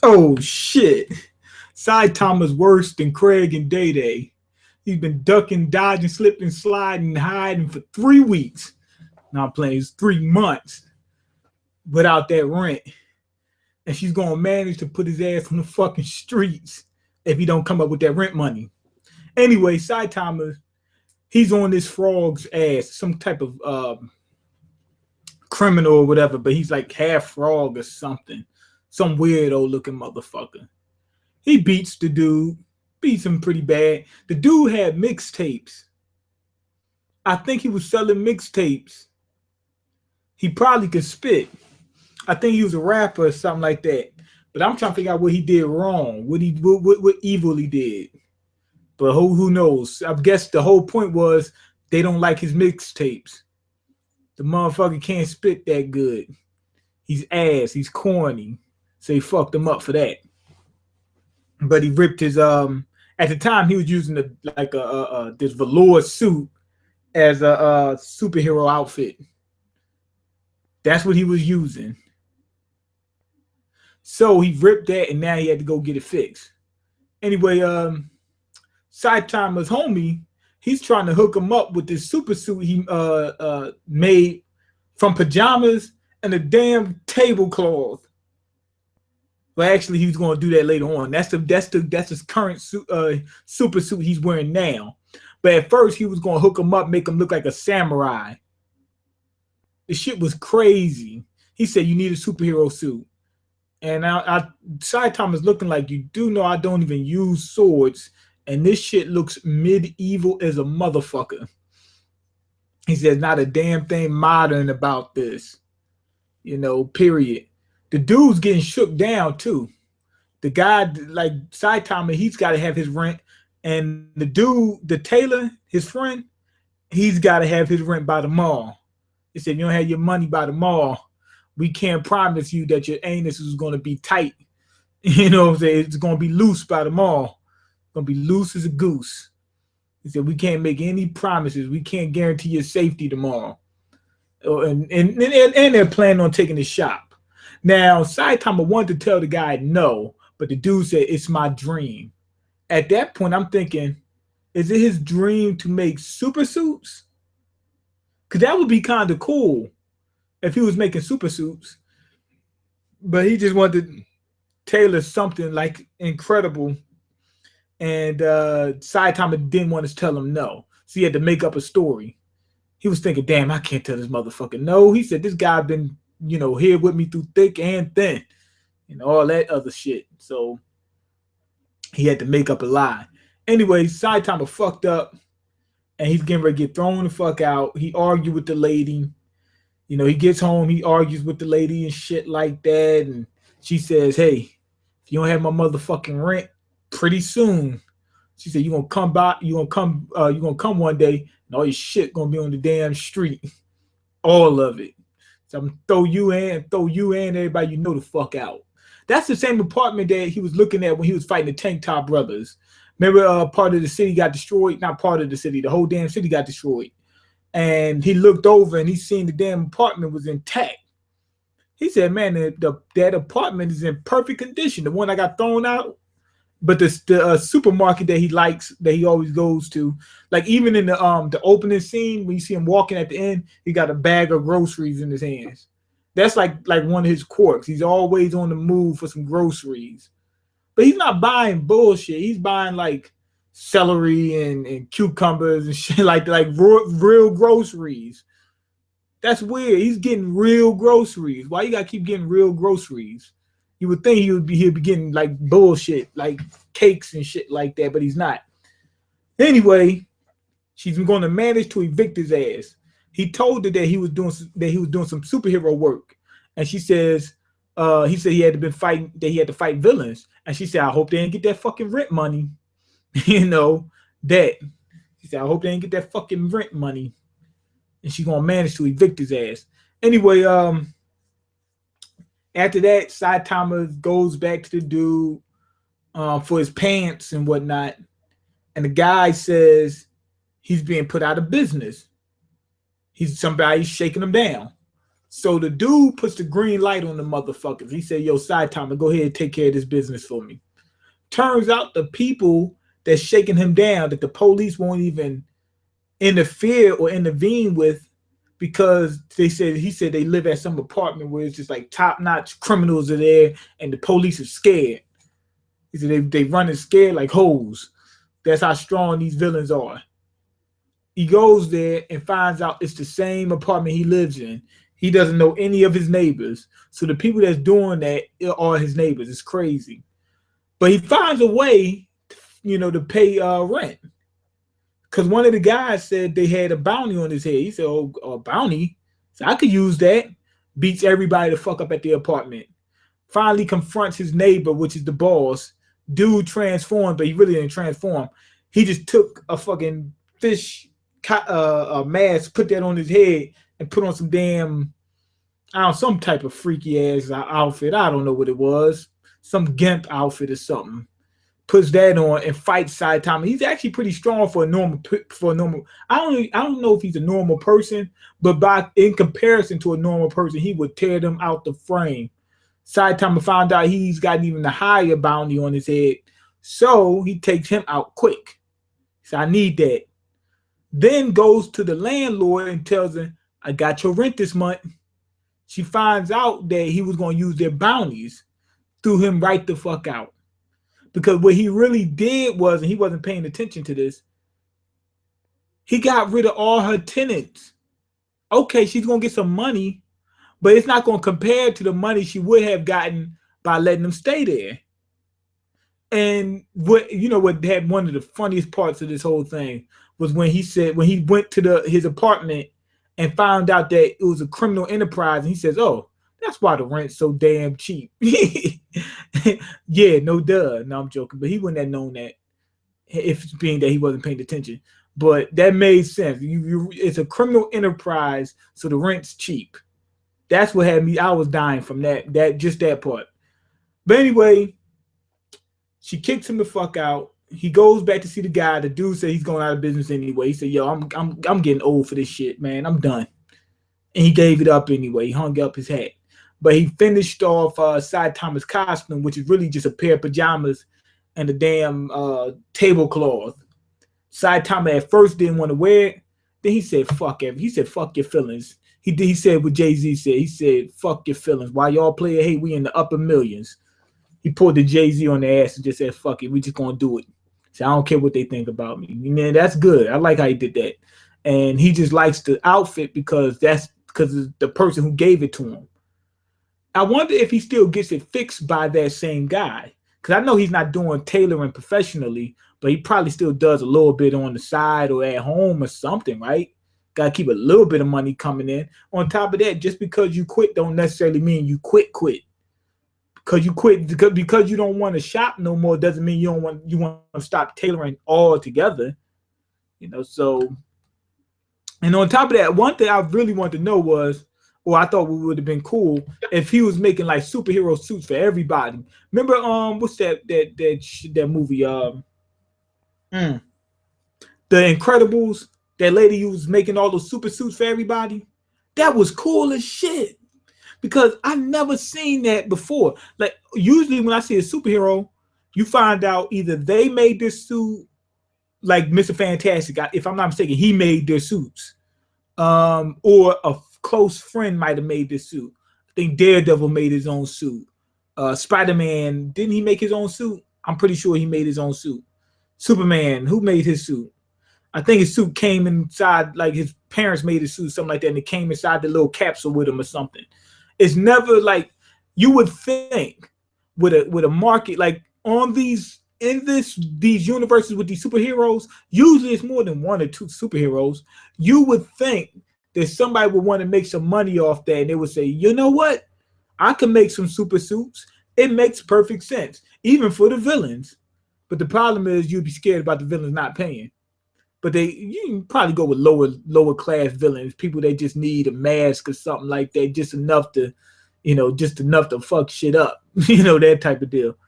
Oh shit. Saitama's worse than Craig and Day Day. He's been ducking, dodging, slipping, sliding, hiding for 3 weeks. Now I'm playing, it's 3 months without that rent. And she's gonna manage to put his ass on the fucking streets if he don't come up with that rent money. Anyway, Saitama, he's on this frog's ass, some type of criminal or whatever, but he's like half frog or something. Some weirdo looking motherfucker. He beats the dude, beats him pretty bad. The dude had mixtapes. I think he was selling mixtapes. He probably could spit. I think he was a rapper or something like that. But I'm trying to figure out what he did wrong, what evil he did. But who knows? I guess the whole point was they don't like his mixtapes. The motherfucker can't spit that good. He's ass. He's corny. So he fucked him up for that. But he ripped his at the time he was using this velour suit as a superhero outfit. That's what he was using. So he ripped that and now he had to go get it fixed. Anyway, Saitama's homie, he's trying to hook him up with this super suit he made from pajamas and a damn tablecloth. Well, actually, he was going to do that later on. That's his current super suit he's wearing now. But at first, he was going to hook him up, make him look like a samurai. The shit was crazy. He said, "You need a superhero suit." And Saitama's looking like, "You do know I don't even use swords, and this shit looks medieval as a motherfucker." He says, "Not a damn thing modern about this, period." The dude's getting shook down too. The guy, like Saitama, he's got to have his rent, and the dude, the tailor, his friend, he's got to have his rent by tomorrow. He said, "If you don't have your money by tomorrow, we can't promise you that your anus is going to be tight. You know what I'm saying? It's going to be loose by tomorrow. It's going to be loose as a goose." He said, "We can't make any promises. We can't guarantee your safety tomorrow." And they're planning on taking the shop. Now, Saitama wanted to tell the guy no, but the dude said, "It's my dream." At that point, I'm thinking, is it his dream to make super suits? Because that would be kind of cool if he was making super suits. But he just wanted to tailor something like incredible. And Saitama didn't want to tell him no. So he had to make up a story. He was thinking, damn, I can't tell this motherfucker no. He said, this guy been, here with me through thick and thin. All that other shit. So he had to make up a lie. Anyway, Saitama fucked up. And he's getting ready to get thrown the fuck out. He argued with the lady. He gets home, he argues with the lady and shit like that. And she says, "Hey, if you don't have my motherfucking rent pretty soon," she said, "You're gonna come one day and all your shit gonna be on the damn street." All of it. So I'm gonna throw you and everybody the fuck out. That's the same apartment that he was looking at when he was fighting the Tank Top brothers. Remember, part of the city got destroyed? Not part of the city, the whole damn city got destroyed. And he looked over and he seen the damn apartment was intact. He said, "Man, that apartment is in perfect condition. The one I got thrown out, but the supermarket that he likes, that he always goes to, like even in the opening scene when you see him walking at the end, he got a bag of groceries in his hands. That's like one of his quirks. He's always on the move for some groceries, but he's not buying bullshit. He's buying like celery and cucumbers and shit like real groceries. That's weird. He's getting real groceries. Why you gotta keep getting real groceries? You would think he'd be getting like bullshit, like cakes and shit like that, but he's not. Anyway, she's going to manage to evict his ass. He told her that he was doing some superhero work, and she says, he said he had to fight villains, and she said, "I hope they didn't get that fucking rent money." That. She said, "I hope they didn't get that fucking rent money." And she's gonna manage to evict his ass. Anyway, after that, Saitama goes back to the dude for his pants and whatnot. And the guy says he's being put out of business. Somebody's shaking him down. So the dude puts the green light on the motherfuckers. He said, yo, Saitama, go ahead and take care of this business for me. Turns out the people that's shaking him down, that the police won't even interfere or intervene with, because he said they live at some apartment where it's just like top-notch criminals are there and the police are scared. He said they running scared like hoes. That's how strong these villains are. He goes there and finds out it's the same apartment he lives in. He doesn't know any of his neighbors. So the people that's doing that are his neighbors. It's crazy. But he finds a way, to pay rent. Because one of the guys said they had a bounty on his head. He said, oh, a bounty? So I could use that. Beats everybody the fuck up at the apartment. Finally confronts his neighbor, which is the boss. Dude transformed, but he really didn't transform. He just took a fucking fish mask, put that on his head, and put on some damn, some type of freaky ass outfit. I don't know what it was. Some gimp outfit or something. Puts that on and fights Saitama. He's actually pretty strong for a normal. I don't know if he's a normal person, but in comparison to a normal person, he would tear them out the frame. Saitama found out he's got even a higher bounty on his head, so he takes him out quick. So I need that. Then goes to the landlord and tells him, I got your rent this month. She finds out that he was going to use their bounties, threw him right the fuck out. Because what he really did was, and he wasn't paying attention to this, he got rid of all her tenants. Okay, she's going to get some money, but it's not going to compare to the money she would have gotten by letting them stay there. And what had one of the funniest parts of this whole thing was when he went to his apartment and found out that it was a criminal enterprise, and he says, oh, that's why the rent's so damn cheap. Yeah, no duh. No, I'm joking. But he wouldn't have known that, if being that he wasn't paying attention. But that made sense. It's a criminal enterprise, so the rent's cheap. That's what had me. I was dying from that part. But anyway, she kicks him the fuck out. He goes back to see the guy. The dude said he's going out of business anyway. He said, yo, I'm getting old for this shit, man. I'm done. And he gave it up anyway. He hung up his hat. But he finished off Saitama's costume, which is really just a pair of pajamas and a damn tablecloth. Saitama at first didn't want to wear it. Then he said, fuck it. He said, fuck your feelings. He said what Jay-Z said. He said, fuck your feelings. While y'all play hate, we in the upper millions. He pulled the Jay-Z on the ass and just said, fuck it. We just going to do it. So I don't care what they think about me. Man, that's good. I like how he did that. And he just likes the outfit because it's the person who gave it to him. I wonder if he still gets it fixed by that same guy. Because I know he's not doing tailoring professionally, but he probably still does a little bit on the side or at home or something, right? Got to keep a little bit of money coming in. On top of that, just because you quit don't necessarily mean you quit. Because you quit because you don't want to shop no more doesn't mean you want to stop tailoring altogether. So, and on top of that, one thing I really wanted to know was, or I thought it would have been cool if he was making like superhero suits for everybody. Remember, what's that movie? The Incredibles. That lady who was making all those super suits for everybody. That was cool as shit. Because I never seen that before. Like usually when I see a superhero, you find out either they made this suit, like Mr. Fantastic, if I'm not mistaken, he made their suits, or a close friend might have made this suit. I think Daredevil made his own suit. Spider-Man, didn't he make his own suit? I'm pretty sure he made his own suit. Superman, who made his suit? I think his suit came inside, like his parents made his suit, something like that, and it came inside the little capsule with him or something. It's never like you would think with a market like on these universes with these superheroes. Usually it's more than one or two superheroes. You would think that somebody would want to make some money off that, and they would say, you know what? I can make some super suits. It makes perfect sense, even for the villains. But the problem is you'd be scared about the villains not paying. But you can probably go with lower class villains, people that just need a mask or something like that, just enough to fuck shit up, that type of deal.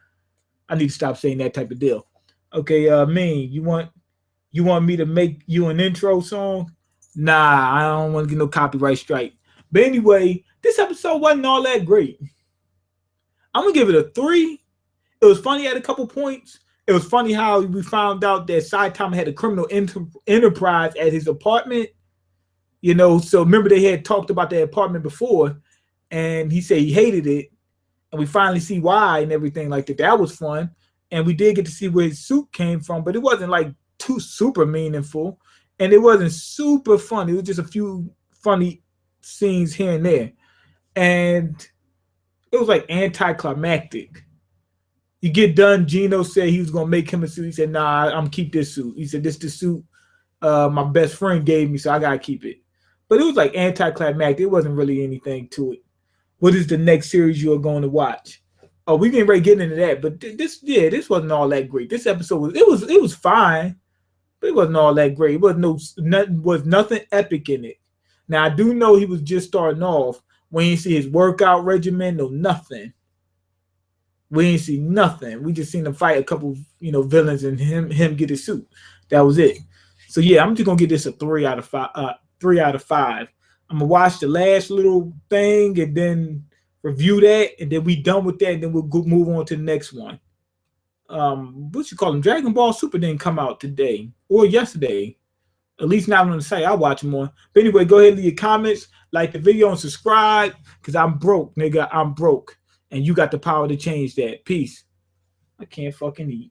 I need to stop saying that type of deal. Okay, Mean, you want me to make you an intro song? Nah, I don't want to get no copyright strike. But anyway, this episode wasn't all that great. I'm gonna give it a 3. It was funny at a couple points. It was funny how we found out that Saitama had a criminal enterprise at his apartment. You know, so remember they had talked about the apartment before, and he said he hated it, and we finally see why and everything like that. That was fun, and we did get to see where his suit came from, but it wasn't like too super meaningful, and it wasn't super funny. It was just a few funny scenes here and there, and it was like anticlimactic. You get done, Gino said he was gonna make him a suit. He said, nah, I'm gonna keep this suit. He said, this is the suit my best friend gave me, so I gotta keep it. But it was like anticlimactic. It wasn't really anything to it. What is the next series you are going to watch? Oh, we getting ready to get into that, but this wasn't all that great. This episode was fine, but it wasn't all that great. It was nothing epic in it. Now I do know he was just starting off. We didn't see his workout regimen, no nothing. We didn't see nothing. We just seen him fight a couple, villains and him get his suit. That was it. So yeah, I'm just gonna give this a 3 out of 5. 3 out of 5. I'm gonna watch the last little thing and then review that, and then we done with that, and then we'll move on to the next one. What you call them? Dragon Ball Super didn't come out today or yesterday. At least not on the site. I'll watch more. But anyway, go ahead and leave your comments, like the video, and subscribe, because I'm broke, nigga. I'm broke. And you got the power to change that. Peace. I can't fucking eat.